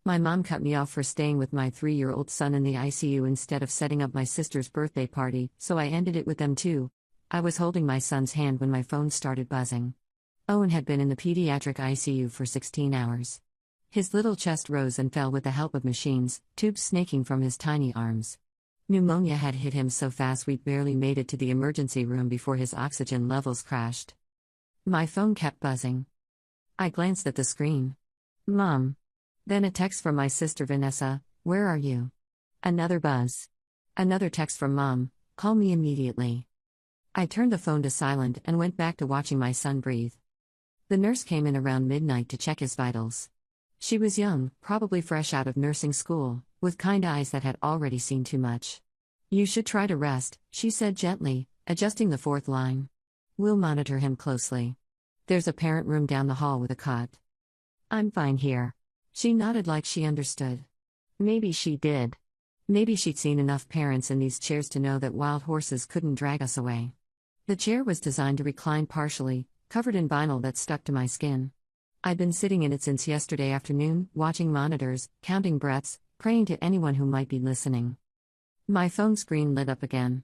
My mom cut me off for staying with my 3-year-old son in the ICU instead of setting up my sister's birthday party, so I ended it with them too. I was holding my son's hand when my phone started buzzing. Owen had been in the pediatric ICU for 16 hours. His little chest rose and fell with the help of machines, tubes snaking from his tiny arms. Pneumonia had hit him so fast we'd barely made it to the emergency room before his oxygen levels crashed. My phone kept buzzing. I glanced at the screen. Mom. Then a text from my sister Vanessa, "Where are you?" Another buzz. Another text from Mom, "Call me immediately." I turned the phone to silent and went back to watching my son breathe. The nurse came in around midnight to check his vitals. She was young, probably fresh out of nursing school, with kind eyes that had already seen too much. "You should try to rest," she said gently, adjusting the fourth line. "We'll monitor him closely. There's a parent room down the hall with a cot." "I'm fine here." She nodded like she understood. Maybe she did. Maybe she'd seen enough parents in these chairs to know that wild horses couldn't drag us away. The chair was designed to recline partially, covered in vinyl that stuck to my skin. I'd been sitting in it since yesterday afternoon, watching monitors, counting breaths, praying to anyone who might be listening. My phone screen lit up again.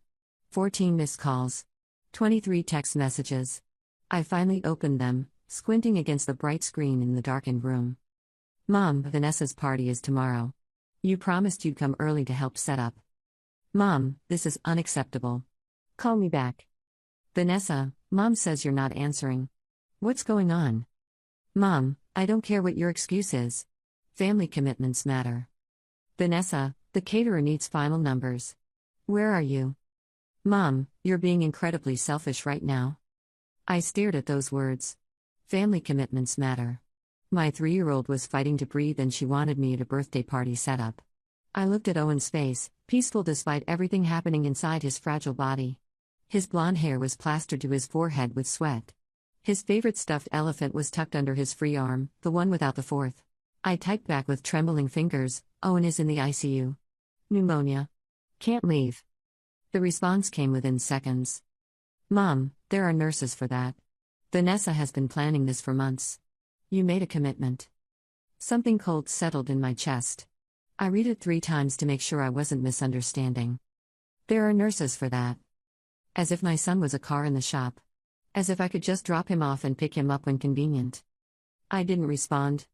14 missed calls. 23 text messages. I finally opened them, squinting against the bright screen in the darkened room. "Mom, Vanessa's party is tomorrow. You promised you'd come early to help set up." "Mom, this is unacceptable. Call me back." "Vanessa, Mom says you're not answering. What's going on?" "Mom, I don't care what your excuse is. Family commitments matter." "Vanessa, the caterer needs final numbers. Where are you?" "Mom, you're being incredibly selfish right now." I stared at those words. Family commitments matter. My 3-year-old was fighting to breathe and she wanted me at a birthday party setup. I looked at Owen's face, peaceful despite everything happening inside his fragile body. His blonde hair was plastered to his forehead with sweat. His favorite stuffed elephant was tucked under his free arm, the one without the fourth. I typed back with trembling fingers, "Owen is in the ICU. Pneumonia. Can't leave." The response came within seconds. "Mom, there are nurses for that. Vanessa has been planning this for months. You made a commitment." Something cold settled in my chest. I read it 3 times to make sure I wasn't misunderstanding. There are nurses for that. As if my son was a car in the shop. As if I could just drop him off and pick him up when convenient. I didn't respond.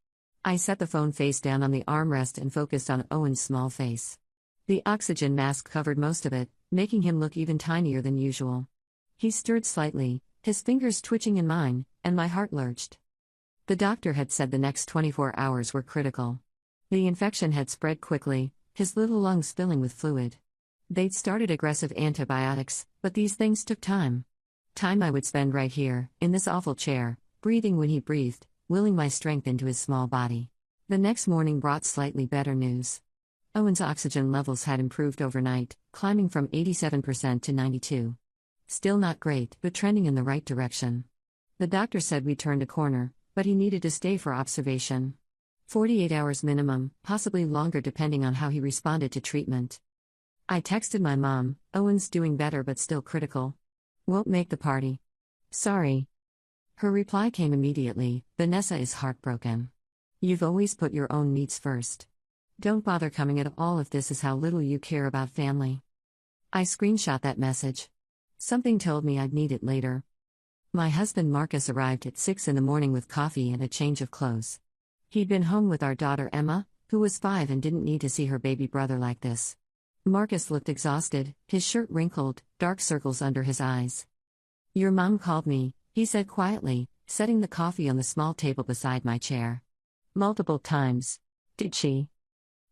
I set the phone face down on the armrest and focused on Owen's small face. The oxygen mask covered most of it, making him look even tinier than usual. He stirred slightly, his fingers twitching in mine, and my heart lurched. The doctor had said the next 24 hours were critical. The infection had spread quickly, his little lungs filling with fluid. They'd started aggressive antibiotics, but these things took time. Time I would spend right here, in this awful chair, breathing when he breathed, willing my strength into his small body. The next morning brought slightly better news. Owen's oxygen levels had improved overnight, climbing from 87% to 92%. Still not great, but trending in the right direction. The doctor said we turned a corner, but he needed to stay for observation. 48 hours minimum, possibly longer depending on how he responded to treatment. I texted my mom, "Owen's doing better but still critical. Won't make the party. Sorry." Her reply came immediately, "Vanessa is heartbroken. You've always put your own needs first. Don't bother coming at all if this is how little you care about family." I screenshot that message. Something told me I'd need it later. My husband Marcus arrived at 6 in the morning with coffee and a change of clothes. He'd been home with our daughter Emma, who was 5 and didn't need to see her baby brother like this. Marcus looked exhausted, his shirt wrinkled, dark circles under his eyes. "Your mom called me," he said quietly, setting the coffee on the small table beside my chair. "Multiple times." "Did she?"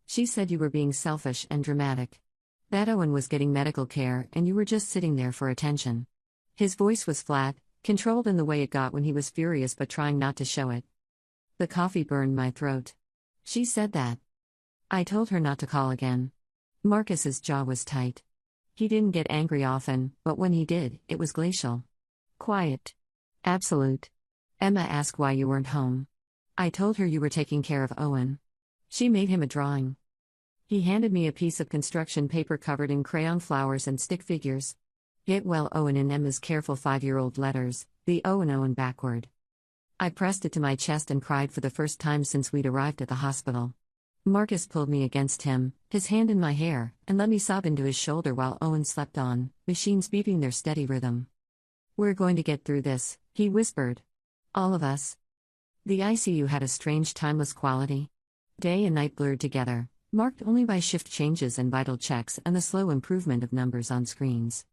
"She said you were being selfish and dramatic. That Owen was getting medical care and you were just sitting there for attention." His voice was flat, controlled in the way it got when he was furious but trying not to show it. The coffee burned my throat. "She said that." I told her not to call again. Marcus's jaw was tight. He didn't get angry often, but when he did, it was glacial. Quiet. Absolute. "Emma asked why you weren't home. I told her you were taking care of Owen. She made him a drawing." He handed me a piece of construction paper covered in crayon flowers and stick figures. Get well Owen in Emma's careful 5-year-old letters, the O and Owen backward. I pressed it to my chest and cried for the first time since we'd arrived at the hospital. Marcus pulled me against him, his hand in my hair, and let me sob into his shoulder while Owen slept on, machines beeping their steady rhythm. "We're going to get through this," he whispered. "All of us." The ICU had a strange timeless quality. Day and night blurred together, marked only by shift changes and vital checks and the slow improvement of numbers on screens.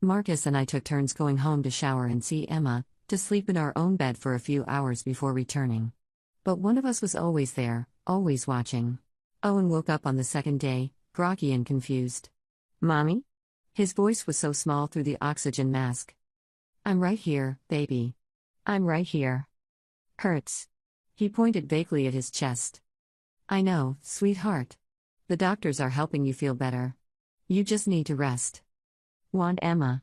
Marcus and I took turns going home to shower and see Emma, to sleep in our own bed for a few hours before returning. But one of us was always there, always watching. Owen woke up on the second day, groggy and confused. "Mommy?" His voice was so small through the oxygen mask. "I'm right here, baby. I'm right here." "Hurts." He pointed vaguely at his chest. "I know, sweetheart. The doctors are helping you feel better. You just need to rest." "Want Emma?"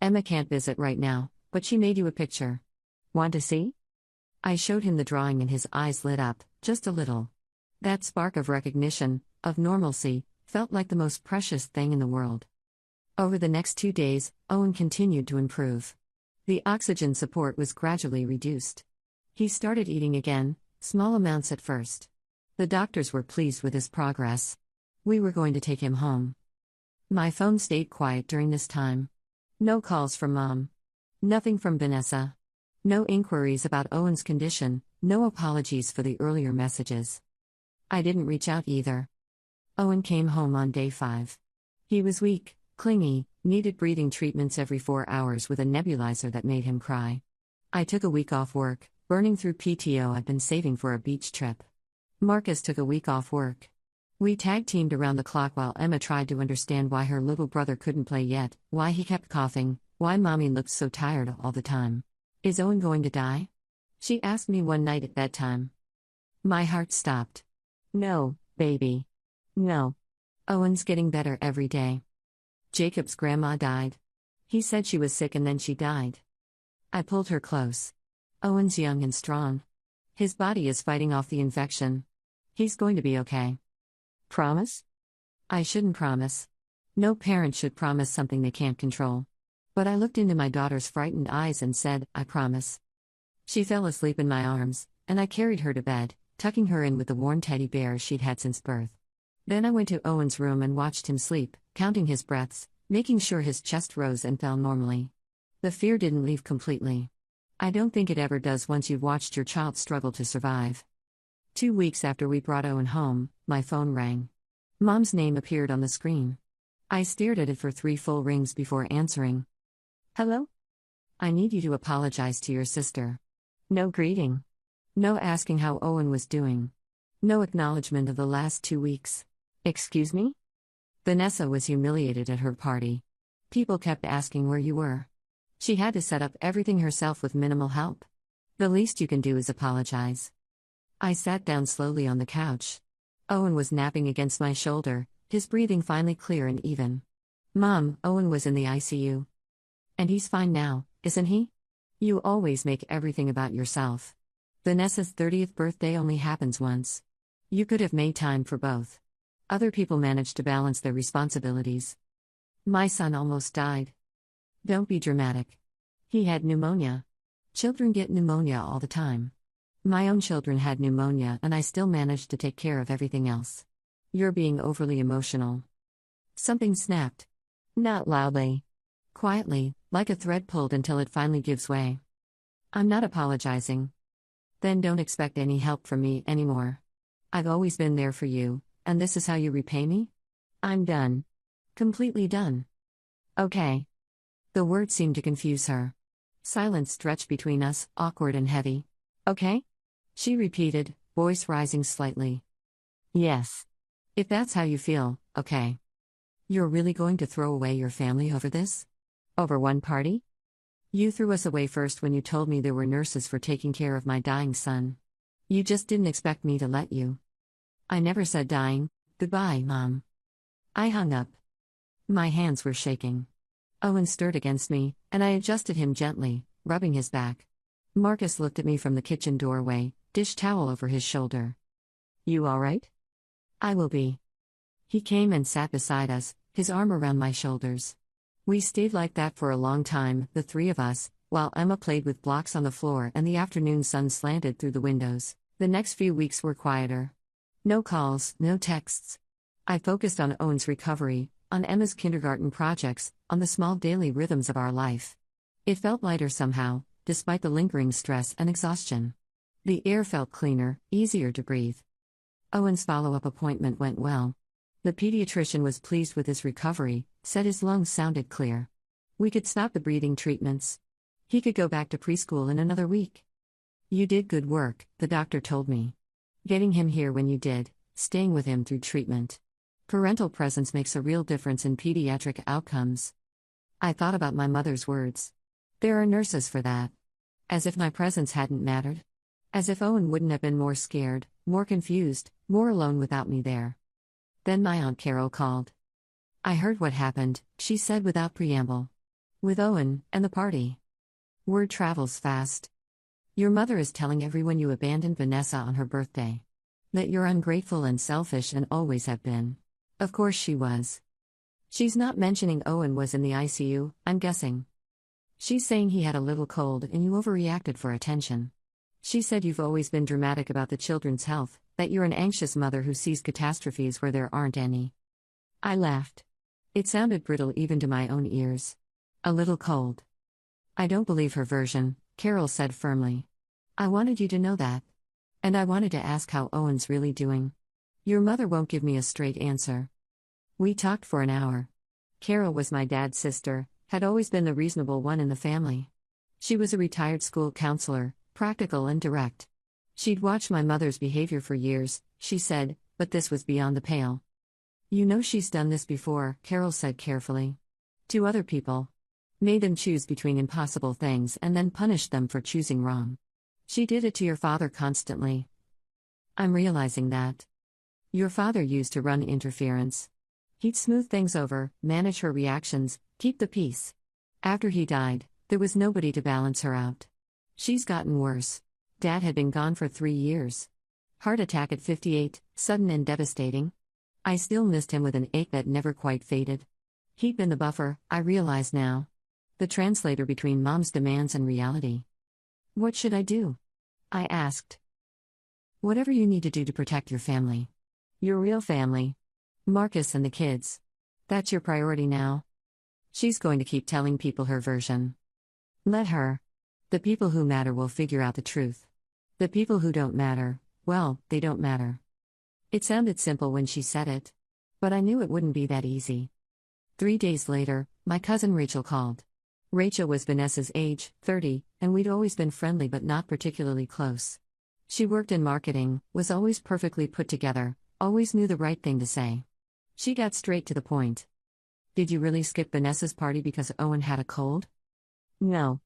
"Emma can't visit right now, but she made you a picture. Want to see?" I showed him the drawing and his eyes lit up, just a little. That spark of recognition, of normalcy, felt like the most precious thing in the world. Over the next 2 days, Owen continued to improve. The oxygen support was gradually reduced. He started eating again, small amounts at first. The doctors were pleased with his progress. We were going to take him home. My phone stayed quiet during this time. No calls from Mom. Nothing from Vanessa. No inquiries about Owen's condition, no apologies for the earlier messages. I didn't reach out either. Owen came home on day 5. He was weak, clingy, needed breathing treatments every 4 hours with a nebulizer that made him cry. I took a week off work, burning through PTO I'd been saving for a beach trip. Marcus took a week off work. We tag-teamed around the clock while Emma tried to understand why her little brother couldn't play yet, why he kept coughing, why Mommy looked so tired all the time. "Is Owen going to die?" she asked me one night at bedtime. My heart stopped. "No, baby. No. Owen's getting better every day. Jacob's grandma died. He said she was sick and then she died." I pulled her close. "Owen's young and strong. His body is fighting off the infection. He's going to be okay." "Promise?" I shouldn't promise. No parent should promise something they can't control. But I looked into my daughter's frightened eyes and said, "I promise." She fell asleep in my arms, and I carried her to bed, tucking her in with the worn teddy bear she'd had since birth. Then I went to Owen's room and watched him sleep, counting his breaths, making sure his chest rose and fell normally. The fear didn't leave completely. I don't think it ever does once you've watched your child struggle to survive. 2 weeks after we brought Owen home, my phone rang. Mom's name appeared on the screen. I stared at it for 3 full rings before answering. "Hello? I need you to apologize to your sister." No greeting. No asking how Owen was doing. No acknowledgement of the last 2 weeks. "Excuse me?" Vanessa was humiliated at her party. People kept asking where you were. She had to set up everything herself with minimal help. The least you can do is apologize. I sat down slowly on the couch. Owen was napping against my shoulder, his breathing finally clear and even. "Mom, Owen was in the ICU. And he's fine now, isn't he? You always make everything about yourself. Vanessa's 30th birthday only happens once. You could have made time for both. Other people manage to balance their responsibilities. My son almost died." "Don't be dramatic. He had pneumonia. Children get pneumonia all the time. My own children had pneumonia and I still managed to take care of everything else. You're being overly emotional." Something snapped. Not loudly. Quietly, like a thread pulled until it finally gives way. "I'm not apologizing." "Then don't expect any help from me anymore. I've always been there for you, and this is how you repay me? I'm done. Completely done." "Okay." The word seemed to confuse her. Silence stretched between us, awkward and heavy. "Okay?" she repeated, voice rising slightly. "Yes. If that's how you feel, okay. You're really going to throw away your family over this? Over one party? You threw us away first when you told me there were nurses for taking care of my dying son. You just didn't expect me to let you." "I never said dying. Goodbye, Mom." I hung up. My hands were shaking. Owen stirred against me, and I adjusted him gently, rubbing his back. Marcus looked at me from the kitchen doorway, dish towel over his shoulder. "You all right?" "I will be." He came and sat beside us, his arm around my shoulders. We stayed like that for a long time, the 3 of us, while Emma played with blocks on the floor and the afternoon sun slanted through the windows. The next few weeks were quieter. No calls, no texts. I focused on Owen's recovery, on Emma's kindergarten projects, on the small daily rhythms of our life. It felt lighter somehow, despite the lingering stress and exhaustion. The air felt cleaner, easier to breathe. Owen's follow-up appointment went well. The pediatrician was pleased with his recovery, said his lungs sounded clear. We could stop the breathing treatments. He could go back to preschool in another week. You did good work, the doctor told me. Getting him here when you did, staying with him through treatment. Parental presence makes a real difference in pediatric outcomes. I thought about my mother's words. There are nurses for that. As if my presence hadn't mattered. As if Owen wouldn't have been more scared, more confused, more alone without me there. Then my Aunt Carol called. I heard what happened, she said without preamble. With Owen, and the party. Word travels fast. Your mother is telling everyone you abandoned Vanessa on her birthday. That you're ungrateful and selfish and always have been. Of course she was. She's not mentioning Owen was in the ICU, I'm guessing. She's saying he had a little cold and you overreacted for attention. She said you've always been dramatic about the children's health, that you're an anxious mother who sees catastrophes where there aren't any. I laughed. It sounded brittle even to my own ears. A little cold. I don't believe her version, Carol said firmly. I wanted you to know that. And I wanted to ask how Owen's really doing. Your mother won't give me a straight answer. We talked for an hour. Carol was my dad's sister, had always been the reasonable one in the family. She was a retired school counselor, practical and direct. She'd watched my mother's behavior for years, she said, but this was beyond the pale. You know she's done this before, Carol said carefully. To other people. Made them choose between impossible things and then punished them for choosing wrong. She did it to your father constantly. I'm realizing that. Your father used to run interference. He'd smooth things over, manage her reactions, keep the peace. After he died, there was nobody to balance her out. She's gotten worse. Dad had been gone for 3 years. Heart attack at 58, sudden and devastating. I still missed him with an ache that never quite faded. He'd been the buffer, I realize now. The translator between Mom's demands and reality. What should I do? I asked. Whatever you need to do to protect your family. Your real family. Marcus and the kids. That's your priority now. She's going to keep telling people her version. Let her. The people who matter will figure out the truth. The people who don't matter, well, they don't matter. It sounded simple when she said it. But I knew it wouldn't be that easy. 3 days later, my cousin Rachel called. Rachel was Vanessa's age, 30, and we'd always been friendly but not particularly close. She worked in marketing, was always perfectly put together, always knew the right thing to say. She got straight to the point. Did you really skip Vanessa's party because Owen had a cold? No.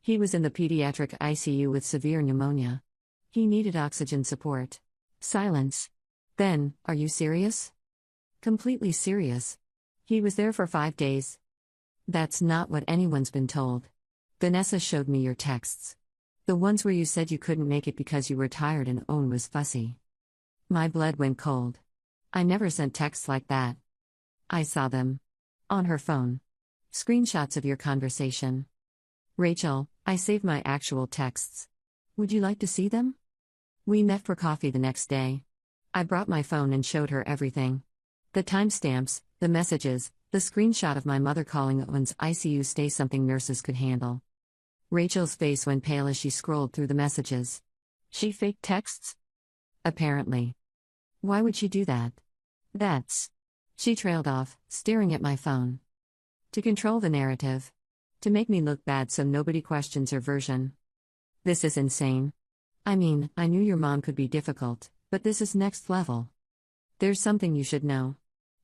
He was in the pediatric ICU with severe pneumonia. He needed oxygen support. Silence. Then, are you serious? Completely serious. He was there for 5 days. That's not what anyone's been told. Vanessa showed me your texts. The ones where you said you couldn't make it because you were tired and Owen was fussy. My blood went cold. I never sent texts like that. I saw them. On her phone. Screenshots of your conversation. Rachel, I saved my actual texts. Would you like to see them? We met for coffee the next day. I brought my phone and showed her everything. The timestamps, the messages, the screenshot of my mother calling Owen's ICU stay something nurses could handle. Rachel's face went pale as she scrolled through the messages. She faked texts? Apparently. Why would she do that? That's. She trailed off, staring at my phone. To control the narrative. To make me look bad so nobody questions her version. This is insane. I mean, I knew your mom could be difficult, but this is next level. There's something you should know.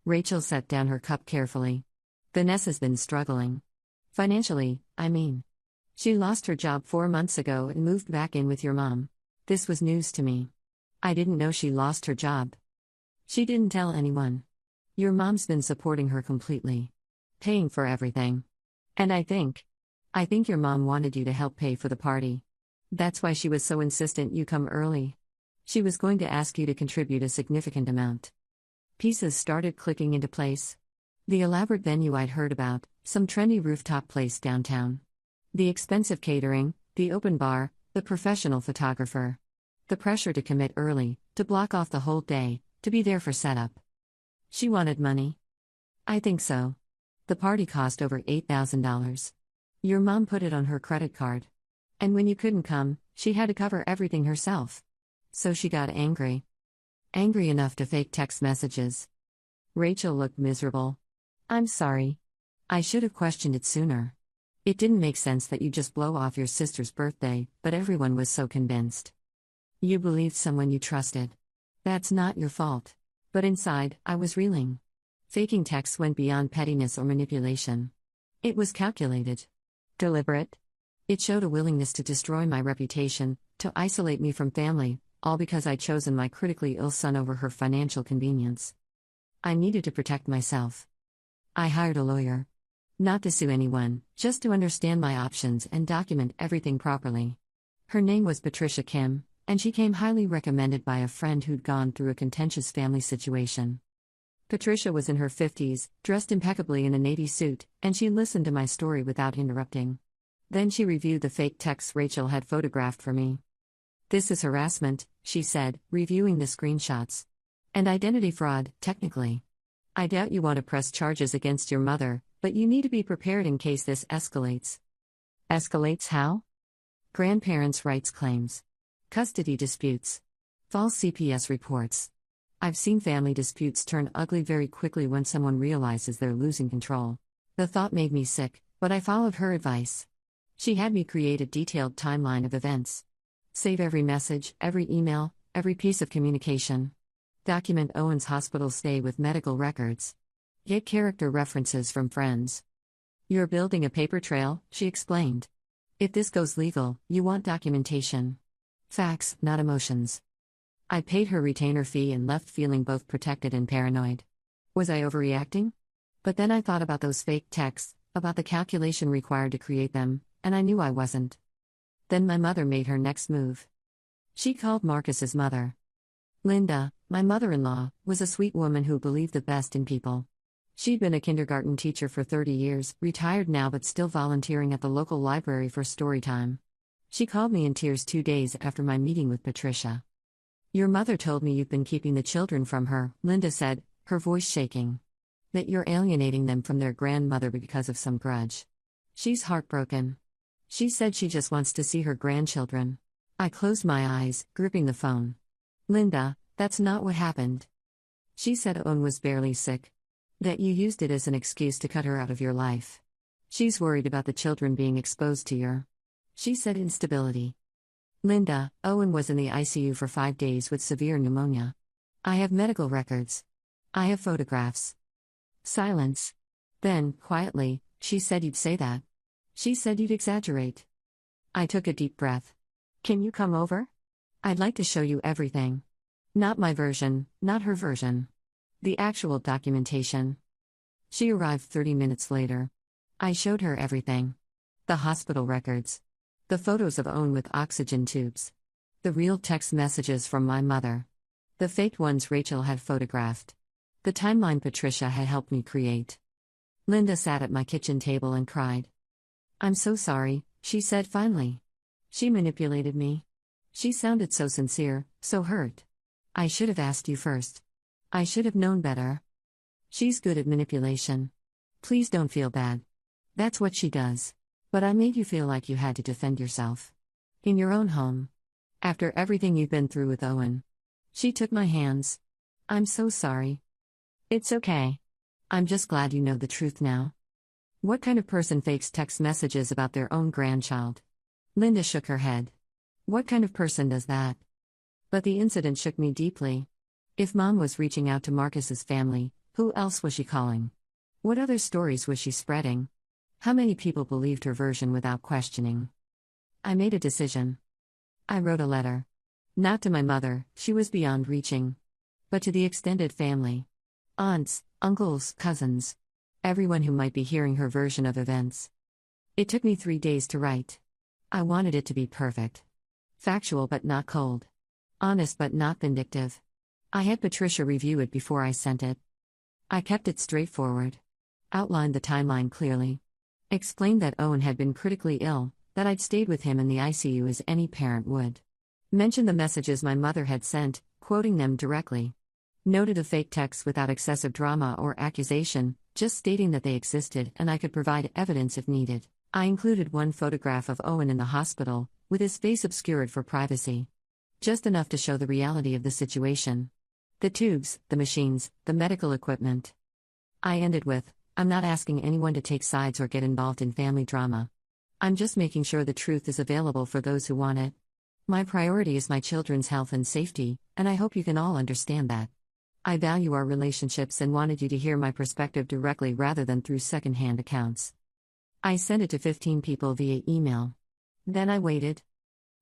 Rachel set down her cup carefully. Vanessa's been struggling. Financially, I mean. She lost her job 4 months ago and moved back in with your mom. This was news to me. I didn't know she lost her job. She didn't tell anyone. Your mom's been supporting her completely. Paying for everything. And I think your mom wanted you to help pay for the party. That's why she was so insistent you come early. She was going to ask you to contribute a significant amount. Pieces started clicking into place. The elaborate venue I'd heard about, some trendy rooftop place downtown. The expensive catering, the open bar, the professional photographer. The pressure to commit early, To block off the whole day, to be there for setup. She wanted money. I think so. The party cost over $8,000. Your mom put it on her credit card. And when you couldn't come, she had to cover everything herself. So she got angry. Angry enough to fake text messages. Rachel looked miserable. I'm sorry. I should have questioned it sooner. It didn't make sense that you just blow off your sister's birthday, but everyone was so convinced. You believed someone you trusted. That's not your fault. But inside, I was reeling. Faking texts went beyond pettiness or manipulation. It was calculated. Deliberate. It showed a willingness to destroy my reputation, to isolate me from family, all because I'd chosen my critically ill son over her financial convenience. I needed to protect myself. I hired a lawyer. Not to sue anyone, just to understand my options and document everything properly. Her name was Patricia Kim, and she came highly recommended by a friend who'd gone through a contentious family situation. Patricia was in her 50s, dressed impeccably in a navy suit, and she listened to my story without interrupting. Then she reviewed the fake texts Rachel had photographed for me. This is harassment, she said, reviewing the screenshots. And identity fraud, technically. I doubt you want to press charges against your mother, but you need to be prepared in case this escalates. Escalates how? Grandparents' rights claims. Custody disputes. False CPS reports. I've seen family disputes turn ugly very quickly when someone realizes they're losing control. The thought made me sick, but I followed her advice. She had me create a detailed timeline of events. Save every message, every email, every piece of communication. Document Owen's hospital stay with medical records. Get character references from friends. You're building a paper trail, she explained. If this goes legal, you want documentation. Facts, not emotions. I paid her retainer fee and left feeling both protected and paranoid. Was I overreacting? But then I thought about those fake texts, about the calculation required to create them, and I knew I wasn't. Then my mother made her next move. She called Marcus's mother. Linda, my mother-in-law, was a sweet woman who believed the best in people. She'd been a kindergarten teacher for 30 years, retired now but still volunteering at the local library for story time. She called me in tears 2 days after my meeting with Patricia. Your mother told me you've been keeping the children from her, Linda said, her voice shaking. That you're alienating them from their grandmother because of some grudge. She's heartbroken. She said she just wants to see her grandchildren. I closed my eyes, gripping the phone. Linda, that's not what happened. She said Owen was barely sick. That you used it as an excuse to cut her out of your life. She's worried about the children being exposed to your. She said instability. Linda, Owen was in the ICU for 5 days with severe pneumonia. I have medical records. I have photographs. Silence. Then, quietly, she said you'd say that. She said you'd exaggerate. I took a deep breath. Can you come over? I'd like to show you everything. Not my version, not her version. The actual documentation. She arrived 30 minutes later. I showed her everything. The hospital records. The photos of Owen with oxygen tubes. The real text messages from my mother. The faked ones Rachel had photographed. The timeline Patricia had helped me create. Linda sat at my kitchen table and cried. I'm so sorry, she said finally. She manipulated me. She sounded so sincere, so hurt. I should have asked you first. I should have known better. She's good at manipulation. Please don't feel bad. That's what she does. But I made you feel like you had to defend yourself. In your own home. After everything you've been through with Owen. She took my hands. I'm so sorry. It's okay. I'm just glad you know the truth now. What kind of person fakes text messages about their own grandchild? Linda shook her head. What kind of person does that? But the incident shook me deeply. If Mom was reaching out to Marcus's family, who else was she calling? What other stories was she spreading? How many people believed her version without questioning? I made a decision. I wrote a letter. Not to my mother, she was beyond reaching. But to the extended family. Aunts, uncles, cousins. Everyone who might be hearing her version of events. It took me 3 days to write. I wanted it to be perfect. Factual but not cold. Honest but not vindictive. I had Patricia review it before I sent it. I kept it straightforward. Outlined the timeline clearly. Explained that Owen had been critically ill, that I'd stayed with him in the ICU as any parent would. Mentioned the messages my mother had sent, quoting them directly. Noted the fake texts without excessive drama or accusation, just stating that they existed and I could provide evidence if needed. I included one photograph of Owen in the hospital, with his face obscured for privacy. Just enough to show the reality of the situation. The tubes, the machines, the medical equipment. I ended with, I'm not asking anyone to take sides or get involved in family drama. I'm just making sure the truth is available for those who want it. My priority is my children's health and safety, and I hope you can all understand that. I value our relationships and wanted you to hear my perspective directly rather than through second-hand accounts. I sent it to 15 people via email. Then I waited.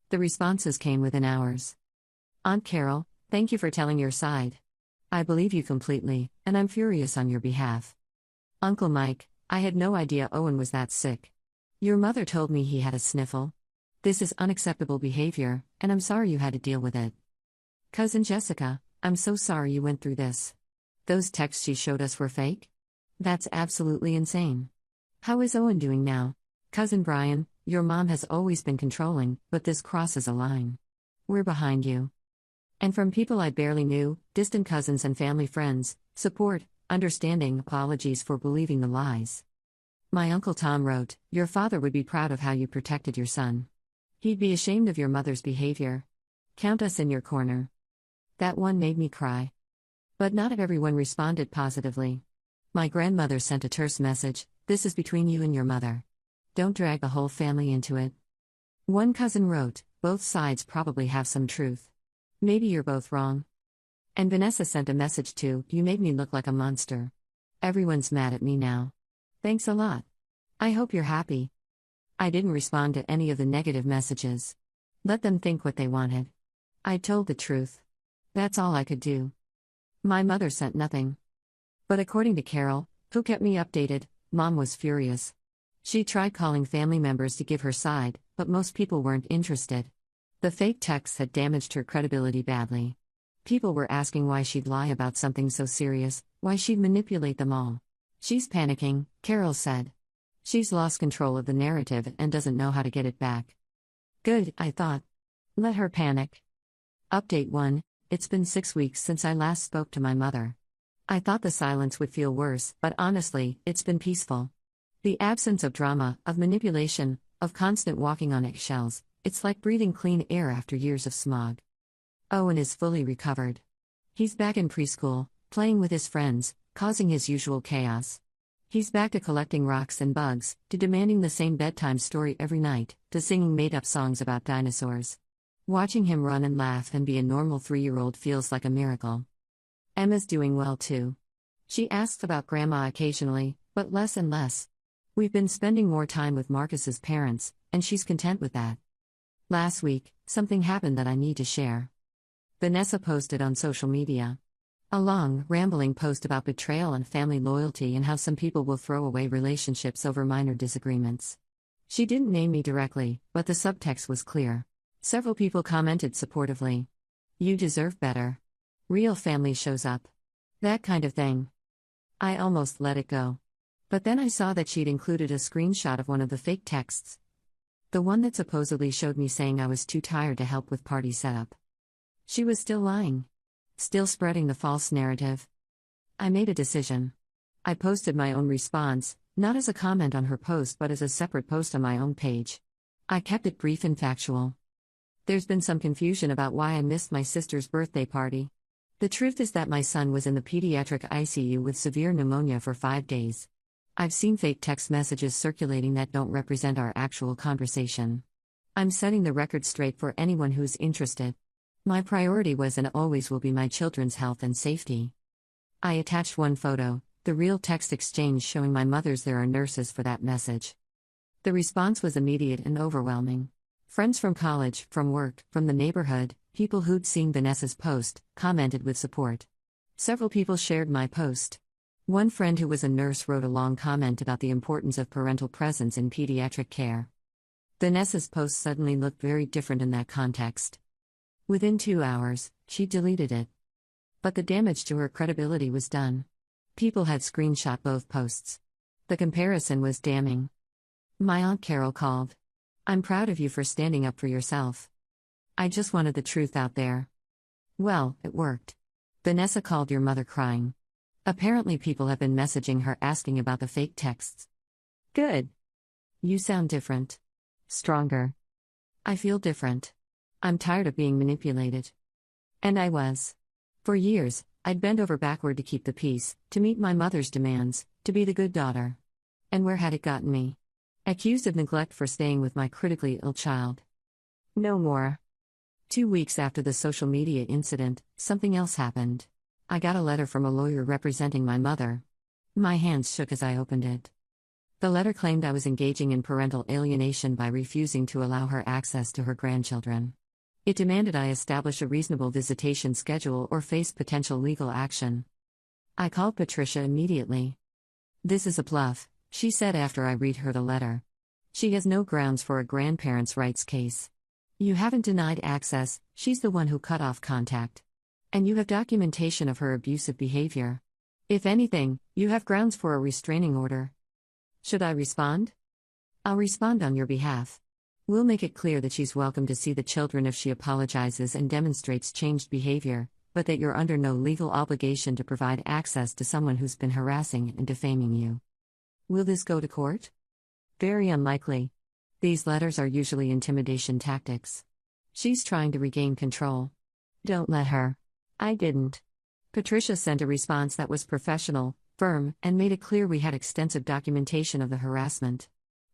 The responses came within hours. Aunt Carol, thank you for telling your side. I believe you completely, and I'm furious on your behalf. Uncle Mike, I had no idea Owen was that sick. Your mother told me he had a sniffle. This is unacceptable behavior, and I'm sorry you had to deal with it. Cousin Jessica, I'm so sorry you went through this. Those texts she showed us were fake? That's absolutely insane. How is Owen doing now? Cousin Brian, your mom has always been controlling, but this crosses a line. We're behind you. And from people I barely knew, distant cousins and family friends, support, understanding, apologies for believing the lies. My Uncle Tom wrote, your father would be proud of how you protected your son. He'd be ashamed of your mother's behavior. Count us in your corner. That one made me cry. But not everyone responded positively. My grandmother sent a terse message, this is between you and your mother. Don't drag the whole family into it. One cousin wrote, both sides probably have some truth. Maybe you're both wrong. And Vanessa sent a message too, you made me look like a monster. Everyone's mad at me now. Thanks a lot. I hope you're happy. I didn't respond to any of the negative messages. Let them think what they wanted. I told the truth. That's all I could do. My mother sent nothing. But according to Carol, who kept me updated, Mom was furious. She tried calling family members to give her side, but most people weren't interested. The fake texts had damaged her credibility badly. People were asking why she'd lie about something so serious, why she'd manipulate them all. She's panicking, Carol said. She's lost control of the narrative and doesn't know how to get it back. Good, I thought. Let her panic. Update 1. It's been 6 weeks since I last spoke to my mother. I thought the silence would feel worse, but honestly, it's been peaceful. The absence of drama, of manipulation, of constant walking on eggshells, it's like breathing clean air after years of smog. Owen is fully recovered. He's back in preschool, playing with his friends, causing his usual chaos. He's back to collecting rocks and bugs, to demanding the same bedtime story every night, to singing made-up songs about dinosaurs. Watching him run and laugh and be a normal 3-year-old feels like a miracle. Emma's doing well too. She asks about Grandma occasionally, but less and less. We've been spending more time with Marcus's parents, and she's content with that. Last week, something happened that I need to share. Vanessa posted on social media. A long, rambling post about betrayal and family loyalty and how some people will throw away relationships over minor disagreements. She didn't name me directly, but the subtext was clear. Several people commented supportively. You deserve better. Real family shows up. That kind of thing. I almost let it go. But then I saw that she'd included a screenshot of one of the fake texts. The one that supposedly showed me saying I was too tired to help with party setup. She was still lying. Still spreading the false narrative. I made a decision. I posted my own response, not as a comment on her post but as a separate post on my own page. I kept it brief and factual. There's been some confusion about why I missed my sister's birthday party. The truth is that my son was in the pediatric ICU with severe pneumonia for 5 days. I've seen fake text messages circulating that don't represent our actual conversation. I'm setting the record straight for anyone who's interested. My priority was and always will be my children's health and safety. I attached one photo, the real text exchange showing my mother's there are nurses for that message. The response was immediate and overwhelming. Friends from college, from work, from the neighborhood, people who'd seen Vanessa's post, commented with support. Several people shared my post. One friend who was a nurse wrote a long comment about the importance of parental presence in pediatric care. Vanessa's post suddenly looked very different in that context. Within 2 hours, she deleted it. But the damage to her credibility was done. People had screenshot both posts. The comparison was damning. My Aunt Carol called. I'm proud of you for standing up for yourself. I just wanted the truth out there. Well, it worked. Vanessa called your mother crying. Apparently, people have been messaging her asking about the fake texts. Good. You sound different. Stronger. I feel different. I'm tired of being manipulated. And I was. For years, I'd bent over backward to keep the peace, to meet my mother's demands, to be the good daughter. And where had it gotten me? Accused of neglect for staying with my critically ill child. No more. 2 weeks after the social media incident, something else happened. I got a letter from a lawyer representing my mother. My hands shook as I opened it. The letter claimed I was engaging in parental alienation by refusing to allow her access to her grandchildren. It demanded I establish a reasonable visitation schedule or face potential legal action. I called Patricia immediately. "This is a bluff," she said after I read her the letter. "She has no grounds for a grandparents' rights case. You haven't denied access, she's the one who cut off contact. And you have documentation of her abusive behavior. If anything, you have grounds for a restraining order. Should I respond?" "I'll respond on your behalf. We'll make it clear that she's welcome to see the children if she apologizes and demonstrates changed behavior, but that you're under no legal obligation to provide access to someone who's been harassing and defaming you." "Will this go to court?" "Very unlikely. These letters are usually intimidation tactics. She's trying to regain control. Don't let her." I didn't. Patricia sent a response that was professional, firm, and made it clear we had extensive documentation of the harassment.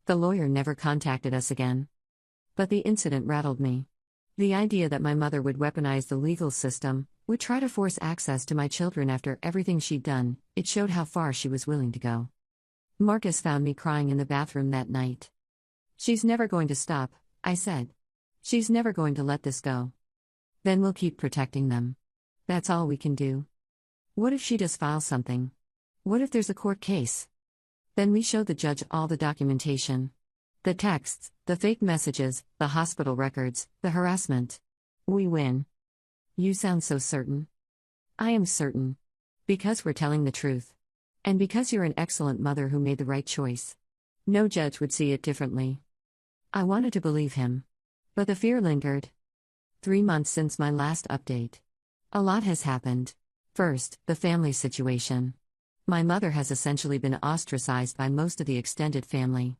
The lawyer never contacted us again. But the incident rattled me. The idea that my mother would weaponize the legal system, would try to force access to my children after everything she'd done, it showed how far she was willing to go. Marcus found me crying in the bathroom that night. "She's never going to stop," I said. "She's never going to let this go. Then we'll keep protecting them. That's all we can do. What if she does file something? What if there's a court case? Then we show the judge all the documentation. The texts, the fake messages, the hospital records, the harassment. We win." "You sound so certain." "I am certain. Because we're telling the truth. And because you're an excellent mother who made the right choice. No judge would see it differently." I wanted to believe him. But the fear lingered. 3 months since my last update. A lot has happened. First, the family situation. My mother has essentially been ostracized by most of the extended family.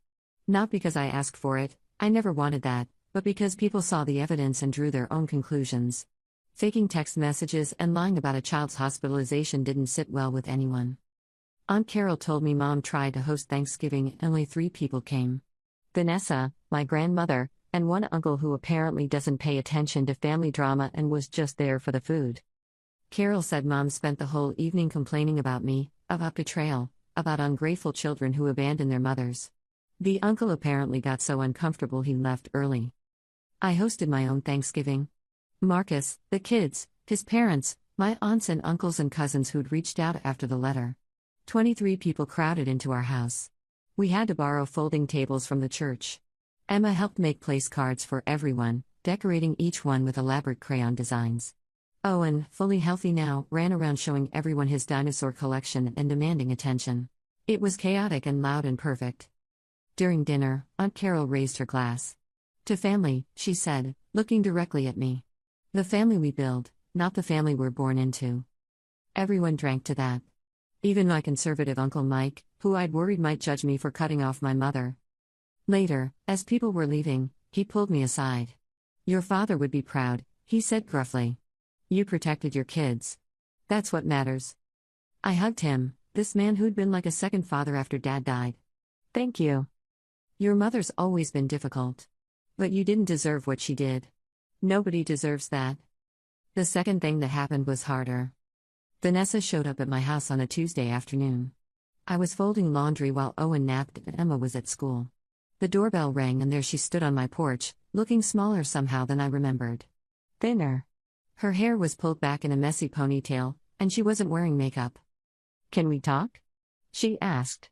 Not because I asked for it, I never wanted that, but because people saw the evidence and drew their own conclusions. Faking text messages and lying about a child's hospitalization didn't sit well with anyone. Aunt Carol told me Mom tried to host Thanksgiving and only 3 people came. Vanessa, my grandmother, and one uncle who apparently doesn't pay attention to family drama and was just there for the food. Carol said Mom spent the whole evening complaining about me, about betrayal, about ungrateful children who abandon their mothers. The uncle apparently got so uncomfortable he left early. I hosted my own Thanksgiving. Marcus, the kids, his parents, my aunts and uncles and cousins who'd reached out after the letter. 23 people crowded into our house. We had to borrow folding tables from the church. Emma helped make place cards for everyone, decorating each one with elaborate crayon designs. Owen, fully healthy now, ran around showing everyone his dinosaur collection and demanding attention. It was chaotic and loud and perfect. During dinner, Aunt Carol raised her glass. "To family," she said, looking directly at me. "The family we build, not the family we're born into." Everyone drank to that. Even my conservative Uncle Mike, who I'd worried might judge me for cutting off my mother. Later, as people were leaving, he pulled me aside. "Your father would be proud," he said gruffly. "You protected your kids. That's what matters." I hugged him, this man who'd been like a second father after Dad died. "Thank you. Your mother's always been difficult. But you didn't deserve what she did. Nobody deserves that." The second thing that happened was harder. Vanessa showed up at my house on a Tuesday afternoon. I was folding laundry while Owen napped and Emma was at school. The doorbell rang and there she stood on my porch, looking smaller somehow than I remembered. Thinner. Her hair was pulled back in a messy ponytail, and she wasn't wearing makeup. "Can we talk?" she asked.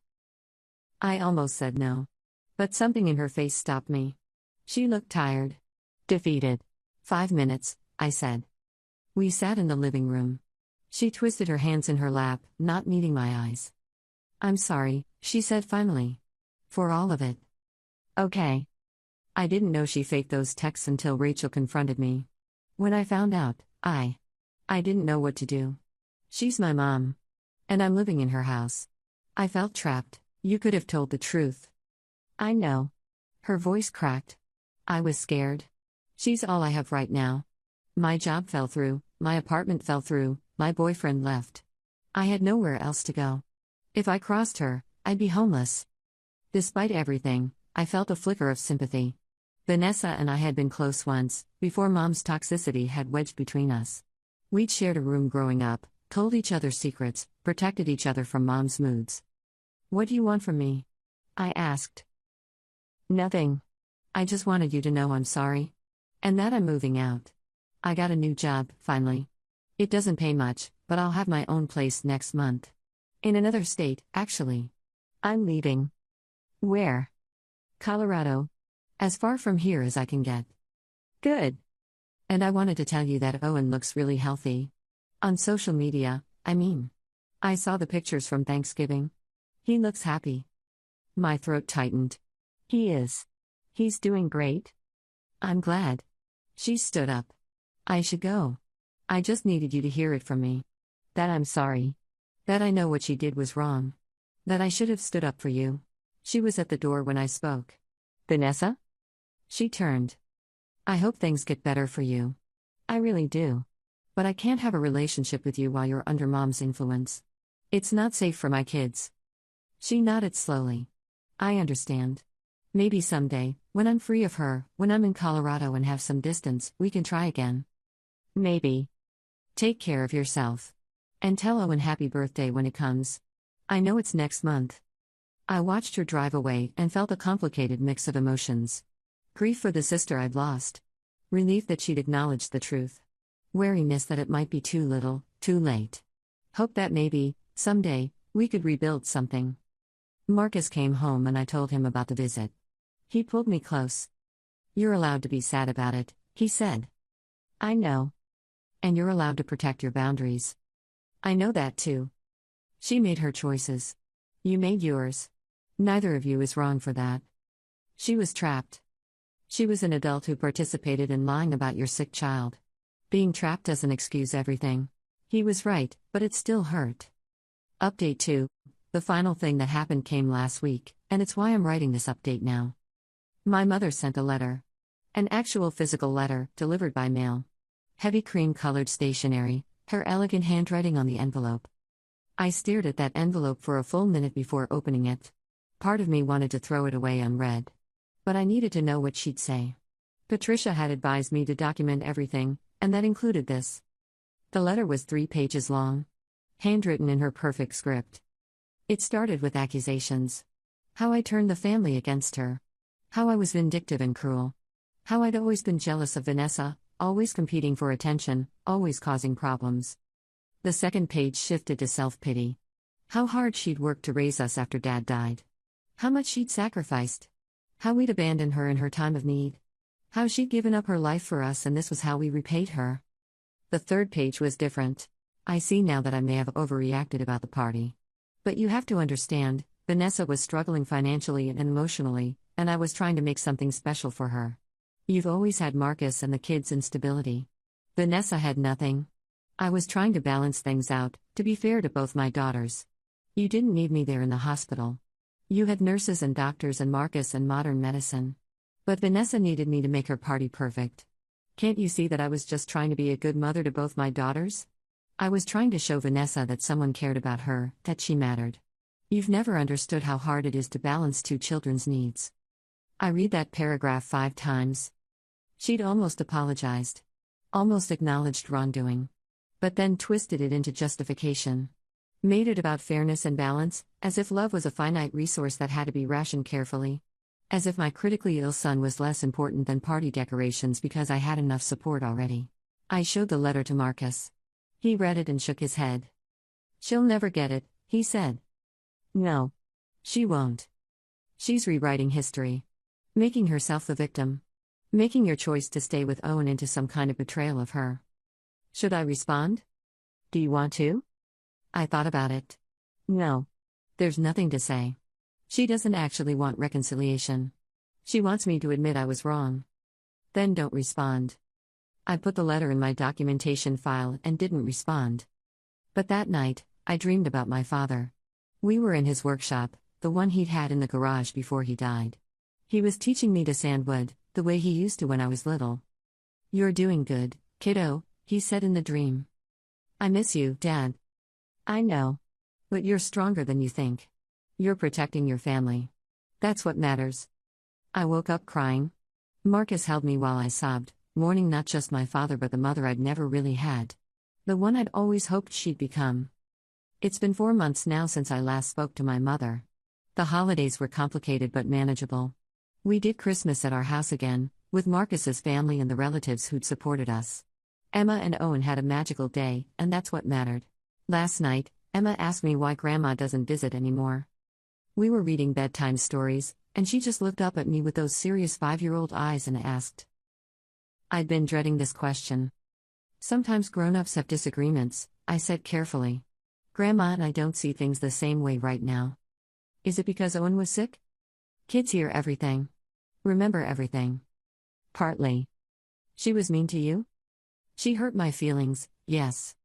I almost said no. But something in her face stopped me. She looked tired. Defeated. 5 minutes, I said. We sat in the living room. She twisted her hands in her lap, not meeting my eyes. "I'm sorry," she said finally. "For all of it." "Okay." I didn't know she faked those texts until Rachel confronted me. When I found out, I I didn't know what to do. She's my mom. And I'm living in her house. I felt trapped. You could have told the truth. I know. Her voice cracked. I was scared. She's all I have right now. My job fell through, my apartment fell through, my boyfriend left. I had nowhere else to go. If I crossed her, I'd be homeless. Despite everything, I felt a flicker of sympathy. Vanessa and I had been close once, before Mom's toxicity had wedged between us. We'd shared a room growing up, told each other secrets, protected each other from Mom's moods. What do you want from me? I asked. Nothing. I just wanted you to know I'm sorry. And that I'm moving out. I got a new job, finally. It doesn't pay much, but I'll have my own place next month. In another state, actually. I'm leaving. Where? Colorado. As far from here as I can get. Good. And I wanted to tell you that Owen looks really healthy. On social media, I mean. I saw the pictures from Thanksgiving. He looks happy. My throat tightened. He is. He's doing great. I'm glad. She stood up. I should go. I just needed you to hear it from me. That I'm sorry. That I know what she did was wrong. That I should have stood up for you. She was at the door when I spoke. Vanessa? She turned. I hope things get better for you. I really do. But I can't have a relationship with you while you're under Mom's influence. It's not safe for my kids. She nodded slowly. I understand. Maybe someday, when I'm free of her, when I'm in Colorado and have some distance, we can try again. Maybe. Take care of yourself. And tell Owen happy birthday when it comes. I know it's next month. I watched her drive away and felt a complicated mix of emotions. Grief for the sister I'd lost. Relief that she'd acknowledged the truth. Wariness that it might be too little, too late. Hope that maybe, someday, we could rebuild something. Marcus came home and I told him about the visit. He pulled me close. You're allowed to be sad about it, he said. I know. And you're allowed to protect your boundaries. I know that too. She made her choices. You made yours. Neither of you is wrong for that. She was trapped. She was an adult who participated in lying about your sick child. Being trapped doesn't excuse everything. He was right, but it still hurt. Update 2. The final thing that happened came last week, and it's why I'm writing this update now. My mother sent a letter. An actual physical letter, delivered by mail. Heavy cream-colored stationery, her elegant handwriting on the envelope. I stared at that envelope for a full minute before opening it. Part of me wanted to throw it away unread. But I needed to know what she'd say. Patricia had advised me to document everything, and that included this. The letter was 3 pages long. Handwritten in her perfect script. It started with accusations. How I turned the family against her. How I was vindictive and cruel. How I'd always been jealous of Vanessa, always competing for attention, always causing problems. The second page shifted to self-pity. How hard she'd worked to raise us after Dad died. How much she'd sacrificed. How we'd abandoned her in her time of need. How she'd given up her life for us and this was how we repaid her. The third page was different. I see now that I may have overreacted about the party. But you have to understand, Vanessa was struggling financially and emotionally, and I was trying to make something special for her. You've always had Marcus and the kids in stability. Vanessa had nothing. I was trying to balance things out, to be fair to both my daughters. You didn't need me there in the hospital. You had nurses and doctors and Marcus and modern medicine. But Vanessa needed me to make her party perfect. Can't you see that I was just trying to be a good mother to both my daughters? I was trying to show Vanessa that someone cared about her, that she mattered. You've never understood how hard it is to balance 2 children's needs. I read that paragraph 5 times. She'd almost apologized. Almost acknowledged wrongdoing. But then twisted it into justification. Made it about fairness and balance, as if love was a finite resource that had to be rationed carefully. As if my critically ill son was less important than party decorations because I had enough support already. I showed the letter to Marcus. He read it and shook his head. She'll never get it, he said. No. She won't. She's rewriting history. Making herself the victim. Making your choice to stay with Owen into some kind of betrayal of her. Should I respond? Do you want to? I thought about it. No. There's nothing to say. She doesn't actually want reconciliation. She wants me to admit I was wrong. Then don't respond. I put the letter in my documentation file and didn't respond. But that night, I dreamed about my father. We were in his workshop, the one he'd had in the garage before he died. He was teaching me to sand wood, the way he used to when I was little. "You're doing good, kiddo," he said in the dream. "I miss you, Dad." "I know. But you're stronger than you think. You're protecting your family. That's what matters." I woke up crying. Marcus held me while I sobbed, mourning not just my father but the mother I'd never really had. The one I'd always hoped she'd become. It's been 4 months now since I last spoke to my mother. The holidays were complicated but manageable. We did Christmas at our house again, with Marcus's family and the relatives who'd supported us. Emma and Owen had a magical day, and that's what mattered. Last night, Emma asked me why Grandma doesn't visit anymore. We were reading bedtime stories, and she just looked up at me with those serious 5-year-old eyes and asked. I'd been dreading this question. "Sometimes grown-ups have disagreements," I said carefully. "Grandma and I don't see things the same way right now." "Is it because Owen was sick?" "Kids hear everything. Remember everything." "Partly." "She was mean to you?" "She hurt my feelings, yes."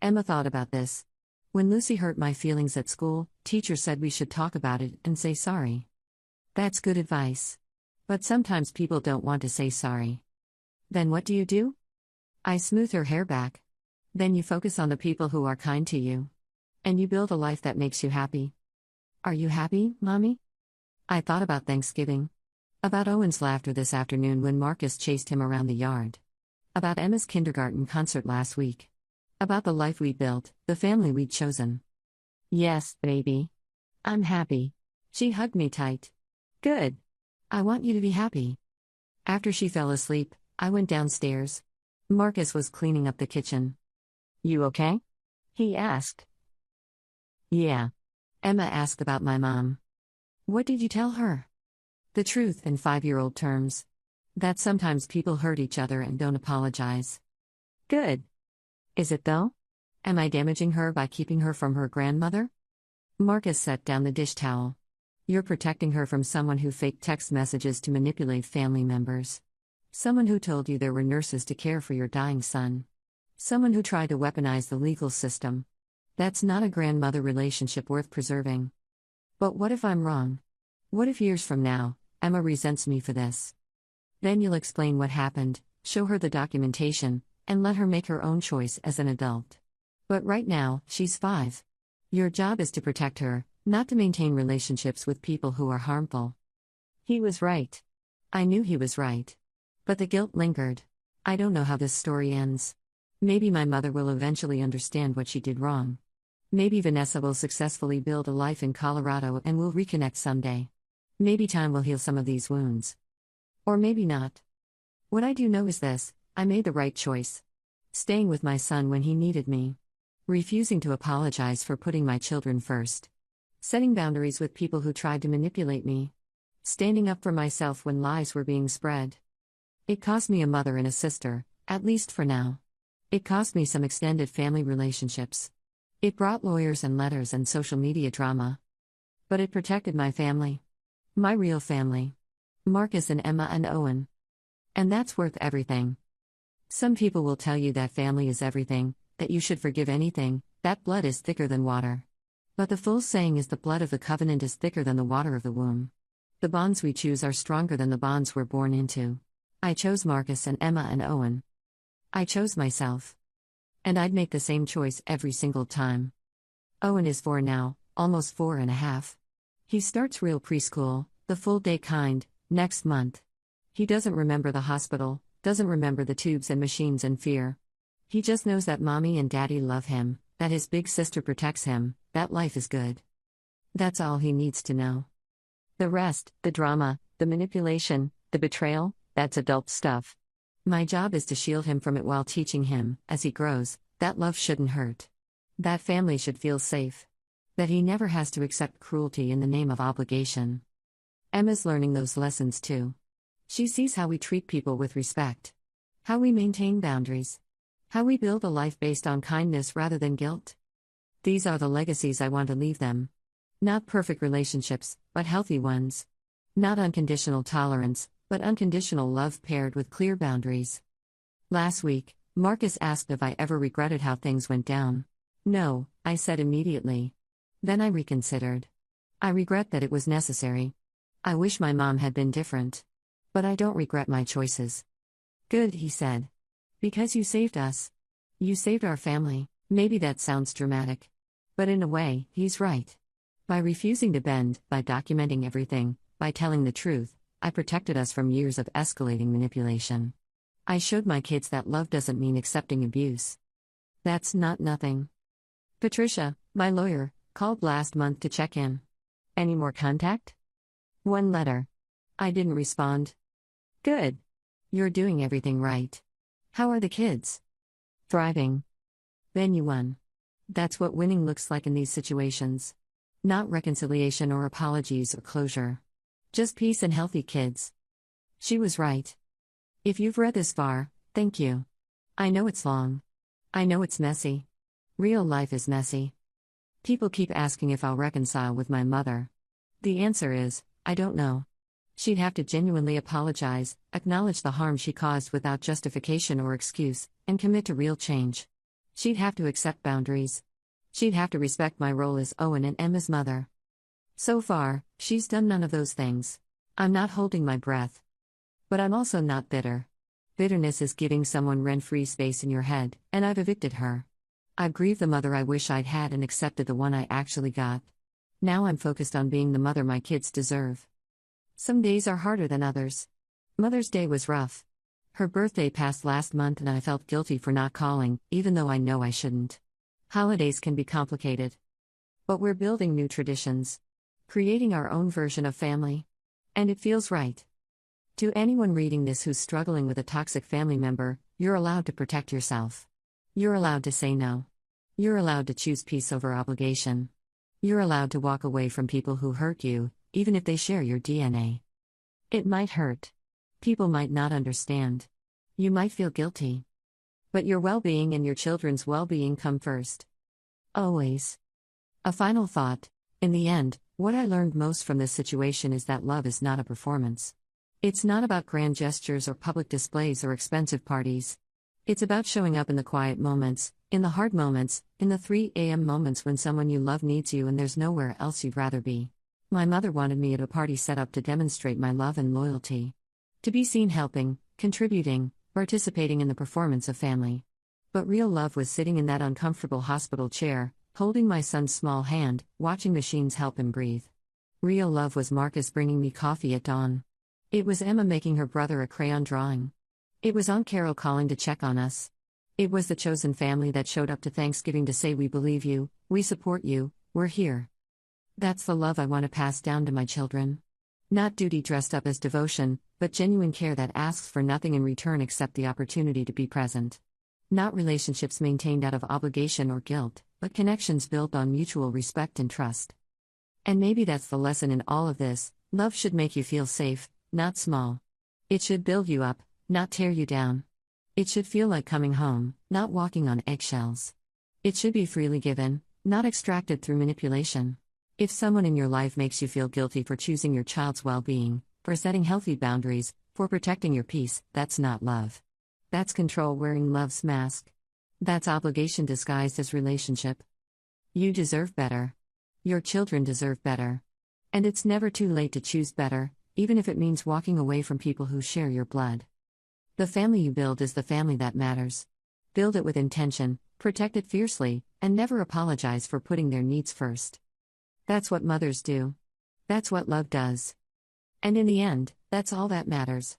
Emma thought about this. "When Lucy hurt my feelings at school, teacher said we should talk about it and say sorry." "That's good advice. But sometimes people don't want to say sorry." "Then what do you do?" "I smooth her hair back. Then you focus on the people who are kind to you. And you build a life that makes you happy." "Are you happy, Mommy?" I thought about Thanksgiving. About Owen's laughter this afternoon when Marcus chased him around the yard. About Emma's kindergarten concert last week. About the life we'd built, the family we'd chosen. "Yes, baby. I'm happy." She hugged me tight. "Good. I want you to be happy." After she fell asleep, I went downstairs. Marcus was cleaning up the kitchen. "You okay?" he asked. "Yeah." Emma asked about my mom. "What did you tell her?" "The truth in 5-year-old terms. That sometimes people hurt each other and don't apologize." "Good. Is it though? Am I damaging her by keeping her from her grandmother?" Marcus set down the dish towel. "You're protecting her from someone who faked text messages to manipulate family members. Someone who told you there were nurses to care for your dying son. Someone who tried to weaponize the legal system. That's not a grandmother relationship worth preserving." "But what if I'm wrong? What if years from now, Emma resents me for this?" "Then you'll explain what happened, show her the documentation, and let her make her own choice as an adult. But right now, she's 5. Your job is to protect her, not to maintain relationships with people who are harmful." He was right. I knew he was right. But the guilt lingered. I don't know how this story ends. Maybe my mother will eventually understand what she did wrong. Maybe Vanessa will successfully build a life in Colorado and we'll reconnect someday. Maybe time will heal some of these wounds. Or maybe not. What I do know is this: I made the right choice. Staying with my son when he needed me. Refusing to apologize for putting my children first. Setting boundaries with people who tried to manipulate me. Standing up for myself when lies were being spread. It cost me a mother and a sister, at least for now. It cost me some extended family relationships. It brought lawyers and letters and social media drama. But it protected my family. My real family. Marcus and Emma and Owen. And that's worth everything. Some people will tell you that family is everything, that you should forgive anything, that blood is thicker than water. But the full saying is the blood of the covenant is thicker than the water of the womb. The bonds we choose are stronger than the bonds we're born into. I chose Marcus and Emma and Owen. I chose myself. And I'd make the same choice every single time. Owen is 4 now, almost 4.5. He starts real preschool, the full-day kind, next month. He doesn't remember the hospital, doesn't remember the tubes and machines and fear. He just knows that mommy and daddy love him, that his big sister protects him, that life is good. That's all he needs to know. The rest, the drama, the manipulation, the betrayal, that's adult stuff. My job is to shield him from it while teaching him, as he grows, that love shouldn't hurt. That family should feel safe. That he never has to accept cruelty in the name of obligation. Emma's learning those lessons too. She sees how we treat people with respect. How we maintain boundaries. How we build a life based on kindness rather than guilt. These are the legacies I want to leave them. Not perfect relationships, but healthy ones. Not unconditional tolerance, but unconditional love paired with clear boundaries. Last week, Marcus asked if I ever regretted how things went down. No, I said immediately. Then I reconsidered. I regret that it was necessary. I wish my mom had been different. But I don't regret my choices. Good, he said. Because you saved us. You saved our family. Maybe that sounds dramatic. But in a way, he's right. By refusing to bend, by documenting everything, by telling the truth, I protected us from years of escalating manipulation. I showed my kids that love doesn't mean accepting abuse. That's not nothing. Patricia, my lawyer, called last month to check in. Any more contact? One letter. I didn't respond. Good. You're doing everything right. How are the kids? Thriving. Then you won. That's what winning looks like in these situations. Not reconciliation or apologies or closure. Just peace and healthy kids. She was right. If you've read this far, thank you. I know it's long. I know it's messy. Real life is messy. People keep asking if I'll reconcile with my mother. The answer is, I don't know. She'd have to genuinely apologize, acknowledge the harm she caused without justification or excuse, and commit to real change. She'd have to accept boundaries. She'd have to respect my role as Owen and Emma's mother. So far, she's done none of those things. I'm not holding my breath. But I'm also not bitter. Bitterness is giving someone rent-free space in your head, and I've evicted her. I've grieved the mother I wish I'd had and accepted the one I actually got. Now I'm focused on being the mother my kids deserve. Some days are harder than others. Mother's Day was rough. Her birthday passed last month and I felt guilty for not calling, even though I know I shouldn't. Holidays can be complicated. But we're building new traditions. Creating our own version of family. And it feels right. To anyone reading this who's struggling with a toxic family member, you're allowed to protect yourself. You're allowed to say no. You're allowed to choose peace over obligation. You're allowed to walk away from people who hurt you, even if they share your DNA. It might hurt. People might not understand. You might feel guilty. But your well-being and your children's well-being come first. Always. A final thought. In the end, what I learned most from this situation is that love is not a performance. It's not about grand gestures or public displays or expensive parties. It's about showing up in the quiet moments, in the hard moments, in the 3 a.m. moments when someone you love needs you and there's nowhere else you'd rather be. My mother wanted me at a party set up to demonstrate my love and loyalty. To be seen helping, contributing, participating in the performance of family. But real love was sitting in that uncomfortable hospital chair, holding my son's small hand, watching machines help him breathe. Real love was Marcus bringing me coffee at dawn. It was Emma making her brother a crayon drawing. It was Aunt Carol calling to check on us. It was the chosen family that showed up to Thanksgiving to say we believe you, we support you, we're here. That's the love I want to pass down to my children. Not duty dressed up as devotion, but genuine care that asks for nothing in return except the opportunity to be present. Not relationships maintained out of obligation or guilt, but connections built on mutual respect and trust. And maybe that's the lesson in all of this: love should make you feel safe, not small. It should build you up, not tear you down. It should feel like coming home, not walking on eggshells. It should be freely given, not extracted through manipulation. If someone in your life makes you feel guilty for choosing your child's well-being, for setting healthy boundaries, for protecting your peace, that's not love. That's control wearing love's mask. That's obligation disguised as relationship. You deserve better. Your children deserve better. And it's never too late to choose better, even if it means walking away from people who share your blood. The family you build is the family that matters. Build it with intention, protect it fiercely, and never apologize for putting their needs first. That's what mothers do. That's what love does. And in the end, that's all that matters.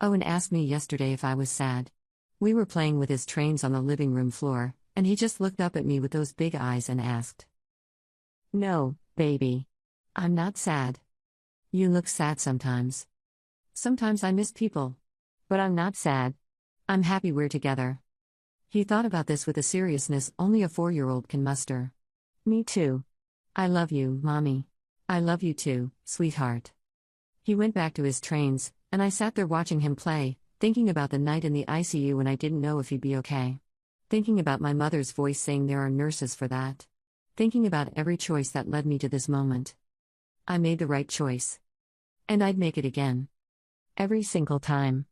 Owen asked me yesterday if I was sad. We were playing with his trains on the living room floor, and he just looked up at me with those big eyes and asked, "No, baby. I'm not sad. You look sad sometimes. Sometimes I miss people. But I'm not sad. I'm happy we're together." He thought about this with a seriousness only a 4-year-old can muster. Me too. I love you, Mommy. I love you too, sweetheart. He went back to his trains, and I sat there watching him play, thinking about the night in the ICU when I didn't know if he'd be okay. Thinking about my mother's voice saying there are nurses for that. Thinking about every choice that led me to this moment. I made the right choice. And I'd make it again. Every single time.